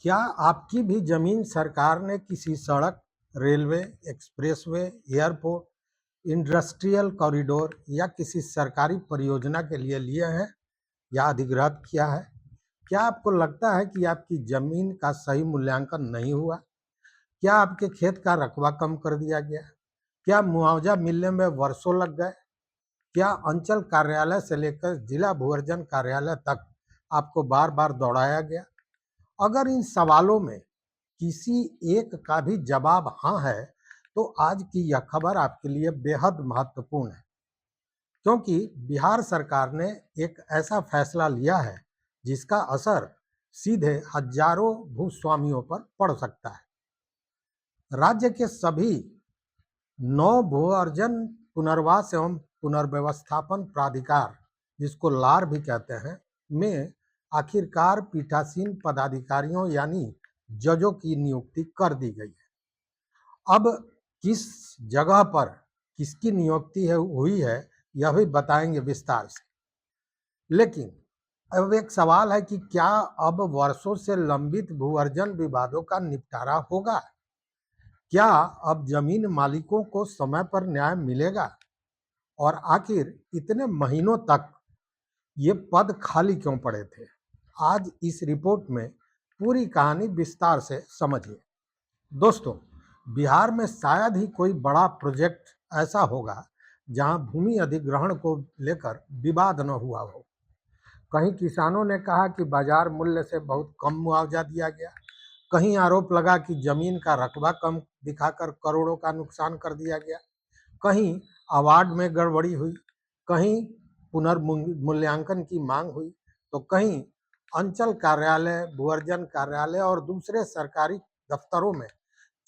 क्या आपकी भी जमीन सरकार ने किसी सड़क, railway, expressway, airport, industrial corridor या किसी सरकारी परियोजना के लिए लिए हैं या अधिग्रहित किया है? क्या आपको लगता है कि आपकी जमीन का सही मूल्यांकन नहीं हुआ? क्या आपके खेत का रकबा कम कर दिया गया? क्या मुआवजा मिलने में वर्षों लग गए? क्या अंचल कार्यालय से लेकर जिला भूअर्जन कार्यालय तक आपको बार बार दौड़ाया गया? अगर इन सवालों में किसी एक का भी जवाब हाँ है, तो आज की यह खबर आपके लिए बेहद महत्वपूर्ण है, क्योंकि बिहार सरकार ने एक ऐसा फैसला लिया है जिसका असर सीधे हजारों भूस्वामियों पर पड़ सकता है। राज्य के सभी 9 भू-अर्जन पुनर्वास एवं पुनर्व्यवस्थापन प्राधिकार, जिसको लार भी कहते हैं, में आखिरकार पीठासीन पदाधिकारियों यानी जजों की नियुक्ति कर दी गई है। अब किस जगह पर किसकी नियुक्ति हुई है, यह भी बताएंगे विस्तार से। लेकिन अब एक सवाल है कि क्या अब वर्षों से लंबित भू-अर्जन विवादों का निपटारा होगा? क्या अब जमीन मालिकों को समय पर न्याय मिलेगा? और आखिर इतने महीनों तक ये पद खाली क्यों पड़े थे? आज इस रिपोर्ट में पूरी कहानी विस्तार से समझिए। दोस्तों, बिहार में शायद ही कोई बड़ा प्रोजेक्ट ऐसा होगा जहां भूमि अधिग्रहण को लेकर विवाद न हुआ हो। कहीं किसानों ने कहा कि बाजार मूल्य से बहुत कम मुआवजा दिया गया, कहीं आरोप लगा कि जमीन का रकबा कम दिखाकर करोड़ों का नुकसान कर दिया गया, कहीं अवार्ड में गड़बड़ी हुई, कहीं पुनर्मूल्यांकन की मांग हुई, तो कहीं अंचल कार्यालय, भूअर्जन कार्यालय और दूसरे सरकारी दफ्तरों में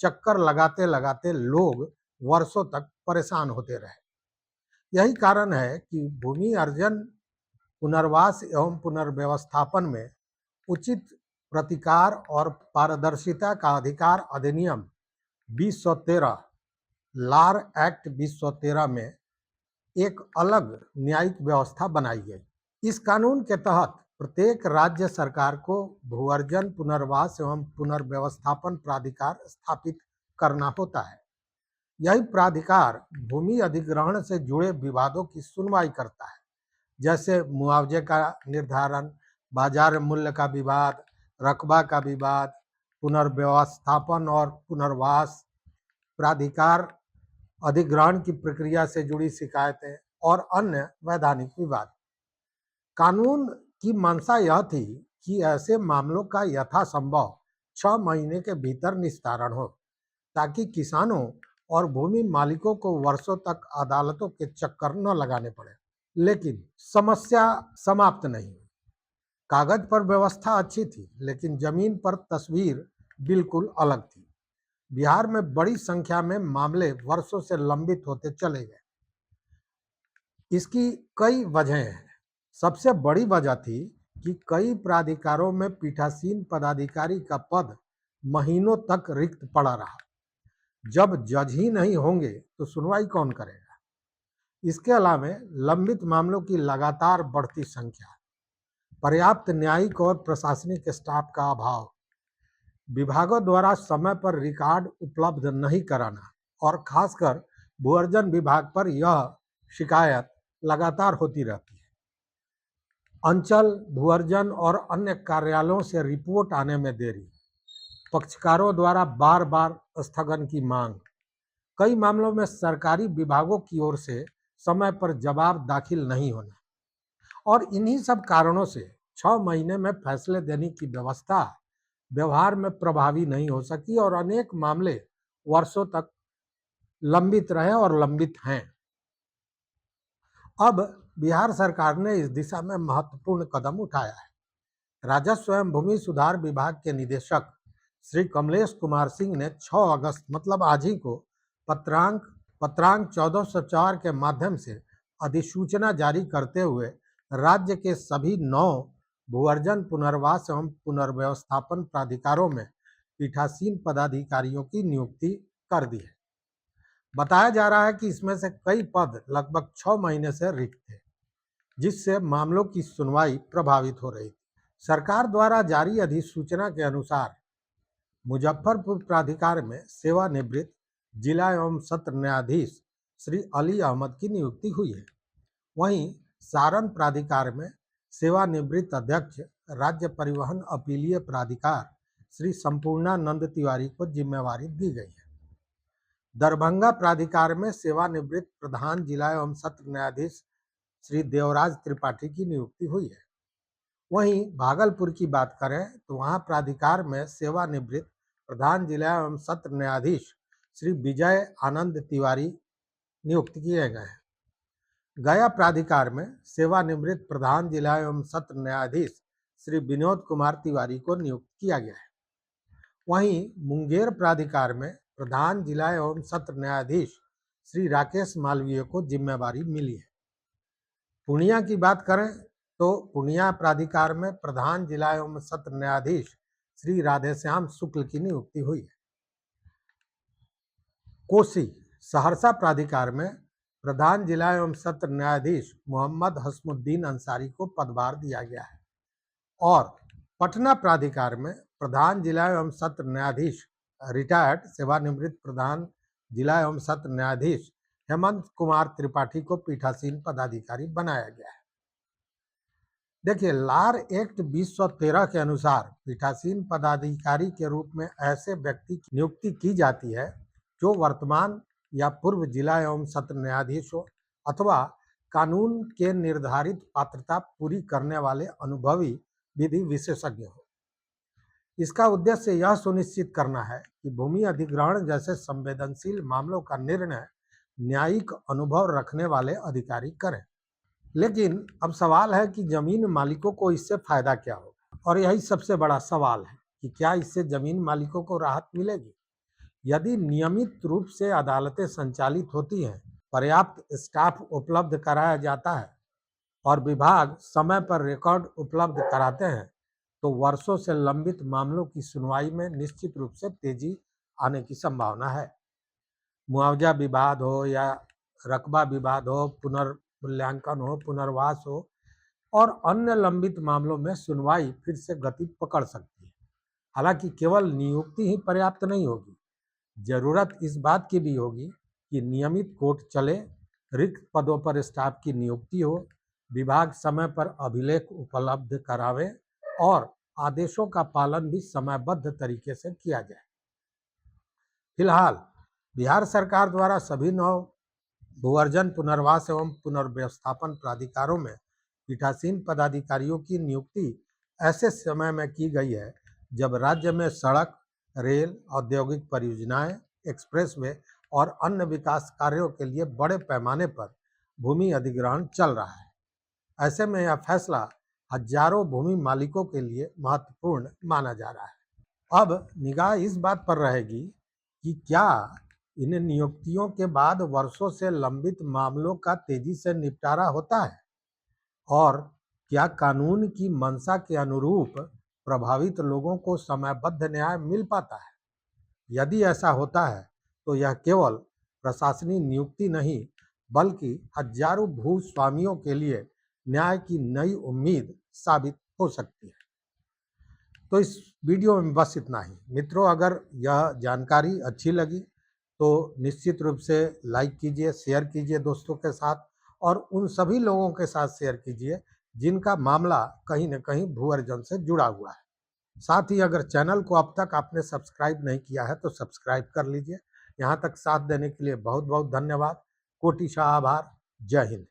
चक्कर लगाते लगाते लोग वर्षों तक परेशान होते रहे। यही कारण है कि भूमि अर्जन पुनर्वास एवं पुनर्व्यवस्थापन में उचित प्रतिकार और पारदर्शिता का अधिकार अधिनियम 2013, लार एक्ट 2013 में एक अलग न्यायिक व्यवस्था बनाई गई। इस कानून के तहत प्रत्येक राज्य सरकार को भूअर्जन पुनर्वास एवं पुनर्व्यवस्थापन प्राधिकार स्थापित करना होता है। यही प्राधिकार भूमि अधिग्रहण से जुड़े विवादों की सुनवाई करता है, जैसे मुआवजे का निर्धारण, बाजार मूल्य का विवाद, रकबा का विवाद, पुनर्व्यवस्थापन और पुनर्वास, प्राधिकार अधिग्रहण की प्रक्रिया से जुड़ी शिकायतें और अन्य वैधानिक विवाद। कानून की मंशा यह थी कि ऐसे मामलों का यथासंभव 6 महीने के भीतर निस्तारण हो, ताकि किसानों और भूमि मालिकों को वर्षों तक अदालतों के चक्कर न लगाने पड़े। लेकिन समस्या समाप्त नहीं हुई। कागज पर व्यवस्था अच्छी थी, लेकिन जमीन पर तस्वीर बिल्कुल अलग थी। बिहार में बड़ी संख्या में मामले वर्षों से लंबित होते चले गए। इसकी कई वजहें हैं। सबसे बड़ी वजह थी कि कई प्राधिकारों में पीठासीन पदाधिकारी का पद महीनों तक रिक्त पड़ा रहा। जब जज ही नहीं होंगे तो सुनवाई कौन करेगा? इसके अलावा लंबित मामलों की लगातार बढ़ती संख्या, पर्याप्त न्यायिक और प्रशासनिक स्टाफ का अभाव, विभागों द्वारा समय पर रिकॉर्ड उपलब्ध नहीं कराना और खासकर भूअर्जन विभाग पर यह शिकायत लगातार होती रहती है। अंचल, भूअर्जन और अन्य कार्यालयों से रिपोर्ट आने में देरी, पक्षकारों द्वारा बार बार स्थगन की मांग, कई मामलों में सरकारी विभागों की ओर से समय पर जवाब दाखिल नहीं होना, और इन्हीं सब कारणों से 6 महीने में फैसले देने की व्यवस्था व्यवहार में प्रभावी नहीं हो सकी और अनेक मामले वर्षों तक लंबित रहे और लंबित हैं। अब बिहार सरकार ने इस दिशा में महत्वपूर्ण कदम उठाया है। राजस्व एवं भूमि सुधार विभाग के निदेशक श्री कमलेश कुमार सिंह ने 6 अगस्त मतलब आज ही को पत्रांक 1404 के माध्यम से अधिसूचना जारी करते हुए राज्य के सभी 9 भूअर्जन पुनर्वास एवं पुनर्व्यवस्थापन प्राधिकारों में पीठासीन पदाधिकारियों की नियुक्ति कर दी है। बताया जा रहा है कि इसमें से कई पद लगभग 6 महीने से रिक्त थे, जिससे मामलों की सुनवाई प्रभावित हो रही थी। सरकार द्वारा जारी अधिसूचना के अनुसार मुजफ्फरपुर प्राधिकार में सेवानिवृत्त जिला एवं सत्र न्यायाधीश श्री अली अहमद की नियुक्ति हुई है। वहीं सारण प्राधिकार में सेवानिवृत्त अध्यक्ष राज्य परिवहन अपीलीय प्राधिकार श्री संपूर्णानंद तिवारी को जिम्मेवारी दी गई है। दरभंगा प्राधिकार में सेवानिवृत्त प्रधान जिला एवं सत्र न्यायाधीश श्री देवराज त्रिपाठी की नियुक्ति हुई है। वहीं भागलपुर की बात करें तो वहां प्राधिकार में सेवानिवृत्त प्रधान जिला एवं सत्र न्यायाधीश श्री विजय आनंद तिवारी नियुक्त किए गए हैं। गया प्राधिकार में सेवानिवृत्त प्रधान जिला एवं सत्र न्यायाधीश श्री विनोद कुमार तिवारी को नियुक्त किया गया है। वहीं मुंगेर प्राधिकार में प्रधान जिला एवं सत्र न्यायाधीश श्री राकेश मालवीय को जिम्मेवारी मिली है। पूर्णिया की बात करें तो पूर्णिया प्राधिकार में प्रधान जिला एवं सत्र न्यायाधीश श्री राधेश्याम शुक्ल की नियुक्ति हुई है। कोसी सहरसा प्राधिकार में प्रधान जिला एवं सत्र न्यायाधीश मोहम्मद हसमुद्दीन अंसारी को पदभार दिया गया है। और पटना प्राधिकार में प्रधान जिला एवं सत्र न्यायाधीश रिटायर्ड सेवानिवृत्त प्रधान जिला एवं सत्र न्यायाधीश हेमंत कुमार त्रिपाठी को पीठासीन पदाधिकारी बनाया गया है। देखिए, लार एक्ट 2013 के अनुसार पीठासीन पदाधिकारी के रूप में ऐसे व्यक्ति की नियुक्ति की जाती है जो वर्तमान या पूर्व जिला एवं सत्र न्यायाधीश हो अथवा कानून के निर्धारित पात्रता पूरी करने वाले अनुभवी विधि विशेषज्ञ हो। इसका उद्देश्य यह सुनिश्चित करना है कि भूमि अधिग्रहण जैसे संवेदनशील मामलों का निर्णय न्यायिक अनुभव रखने वाले अधिकारी करें। लेकिन अब सवाल है कि जमीन मालिकों को इससे फायदा क्या होगा, और यही सबसे बड़ा सवाल है कि क्या इससे जमीन मालिकों को राहत मिलेगी। यदि नियमित रूप से अदालतें संचालित होती हैं, पर्याप्त स्टाफ उपलब्ध कराया जाता है और विभाग समय पर रिकॉर्ड उपलब्ध कराते हैं, तो वर्षों से लंबित मामलों की सुनवाई में निश्चित रूप से तेजी आने की संभावना है। मुआवजा विवाद हो या रकबा विवाद हो, पुनर्मूल्यांकन हो, पुनर्वास हो और अन्य लंबित मामलों में सुनवाई फिर से गति पकड़ सकती है। हालांकि केवल नियुक्ति ही पर्याप्त नहीं होगी, जरूरत इस बात की भी होगी कि नियमित कोर्ट चले, रिक्त पदों पर स्टाफ की नियुक्ति हो, विभाग समय पर अभिलेख उपलब्ध करावे और आदेशों का पालन भी समयबद्ध तरीके से किया जाए। फिलहाल बिहार सरकार द्वारा सभी 9 भूअर्जन पुनर्वास एवं पुनर्व्यवस्थापन प्राधिकारों में पीठासीन पदाधिकारियों की नियुक्ति ऐसे समय में की गई है जब राज्य में सड़क, रेल, औद्योगिक परियोजनाएं, एक्सप्रेसवे और अन्य विकास कार्यों के लिए बड़े पैमाने पर भूमि अधिग्रहण चल रहा है। ऐसे में यह फैसला हजारों भूमि मालिकों के लिए महत्वपूर्ण माना जा रहा है। अब निगाह इस बात पर रहेगी कि क्या इन नियुक्तियों के बाद वर्षों से लंबित मामलों का तेजी से निपटारा होता है और क्या कानून की मंशा के अनुरूप प्रभावित लोगों को समयबद्ध न्याय मिल पाता है। यदि ऐसा होता है तो यह केवल प्रशासनिक नियुक्ति नहीं बल्कि हजारों भूस्वामियों के लिए न्याय की नई उम्मीद साबित हो सकती है। तो इस वीडियो में बस इतना ही। मित्रों, अगर यह जानकारी अच्छी लगी तो निश्चित रूप से लाइक कीजिए, शेयर कीजिए दोस्तों के साथ और उन सभी लोगों के साथ शेयर कीजिए जिनका मामला कहीं न कहीं भू अर्जन से जुड़ा हुआ है। साथ ही अगर चैनल को अब तक आपने सब्सक्राइब नहीं किया है तो सब्सक्राइब कर लीजिए। यहाँ तक साथ देने के लिए बहुत बहुत धन्यवाद। कोटि आभार। जय हिंद।